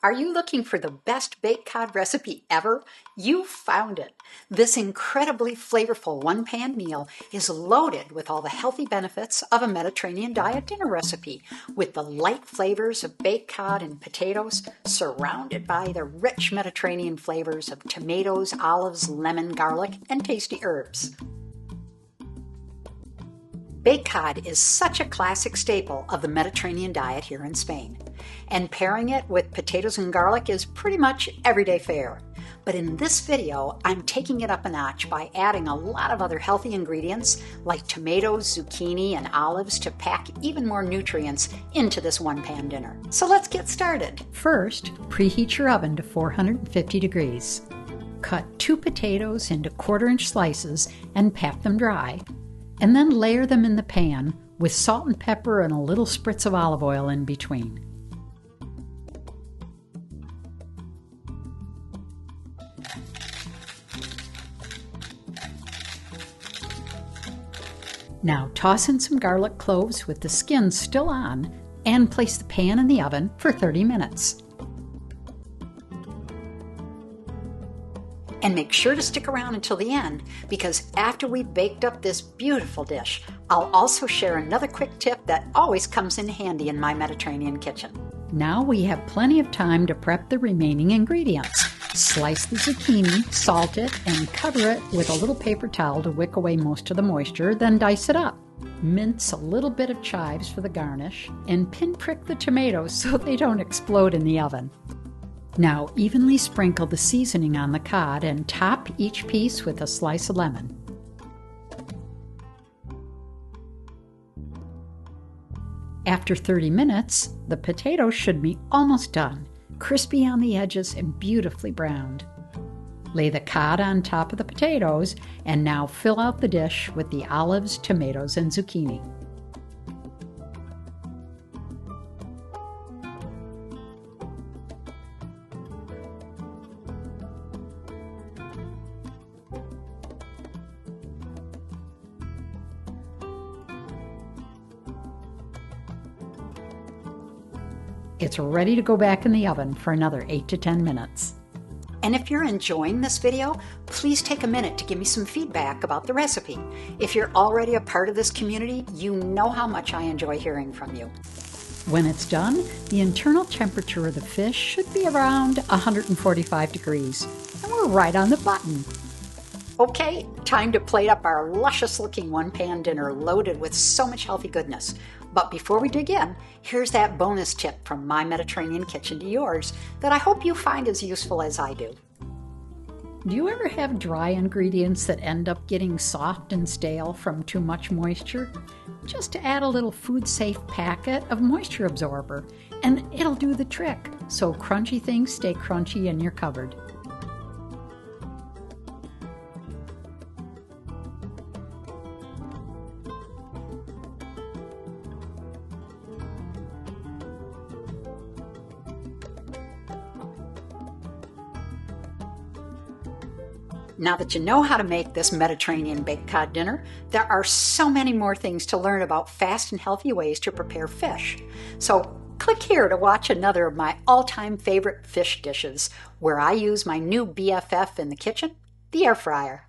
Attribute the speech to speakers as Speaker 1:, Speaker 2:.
Speaker 1: Are you looking for the best baked cod recipe ever? You found it. This incredibly flavorful one-pan meal is loaded with all the healthy benefits of a Mediterranean diet dinner recipe, with the light flavors of baked cod and potatoes surrounded by the rich Mediterranean flavors of tomatoes, olives, lemon, garlic, and tasty herbs. Baked cod is such a classic staple of the Mediterranean diet here in Spain, and pairing it with potatoes and garlic is pretty much everyday fare. But in this video, I'm taking it up a notch by adding a lot of other healthy ingredients like tomatoes, zucchini, and olives to pack even more nutrients into this one-pan dinner. So let's get started. First, preheat your oven to 450 degrees. Cut 2 potatoes into 1/4-inch slices and pat them dry, and then layer them in the pan with salt and pepper and a little spritz of olive oil in between. Now toss in some garlic cloves with the skin still on and place the pan in the oven for 30 minutes. And make sure to stick around until the end, because after we've baked up this beautiful dish, I'll also share another quick tip that always comes in handy in my Mediterranean kitchen. Now we have plenty of time to prep the remaining ingredients. Slice the zucchini, salt it, and cover it with a little paper towel to wick away most of the moisture, then dice it up. Mince a little bit of chives for the garnish, and pinprick the tomatoes so they don't explode in the oven. Now evenly sprinkle the seasoning on the cod and top each piece with a slice of lemon. After 30 minutes, the potatoes should be almost done, crispy on the edges and beautifully browned. Lay the cod on top of the potatoes and now fill out the dish with the olives, tomatoes, and zucchini. It's ready to go back in the oven for another 8 to 10 minutes. And if you're enjoying this video, please take a minute to give me some feedback about the recipe. If you're already a part of this community, you know how much I enjoy hearing from you. When it's done, the internal temperature of the fish should be around 145 degrees, and we're right on the button. Okay, time to plate up our luscious-looking one-pan dinner loaded with so much healthy goodness. But before we dig in, here's that bonus tip from my Mediterranean kitchen to yours that I hope you find as useful as I do. Do you ever have dry ingredients that end up getting soft and stale from too much moisture? Just add a little food-safe packet of moisture absorber, and it'll do the trick, so crunchy things stay crunchy in your cupboard. Now that you know how to make this Mediterranean baked cod dinner, there are so many more things to learn about fast and healthy ways to prepare fish. So click here to watch another of my all-time favorite fish dishes, where I use my new BFF in the kitchen, the air fryer.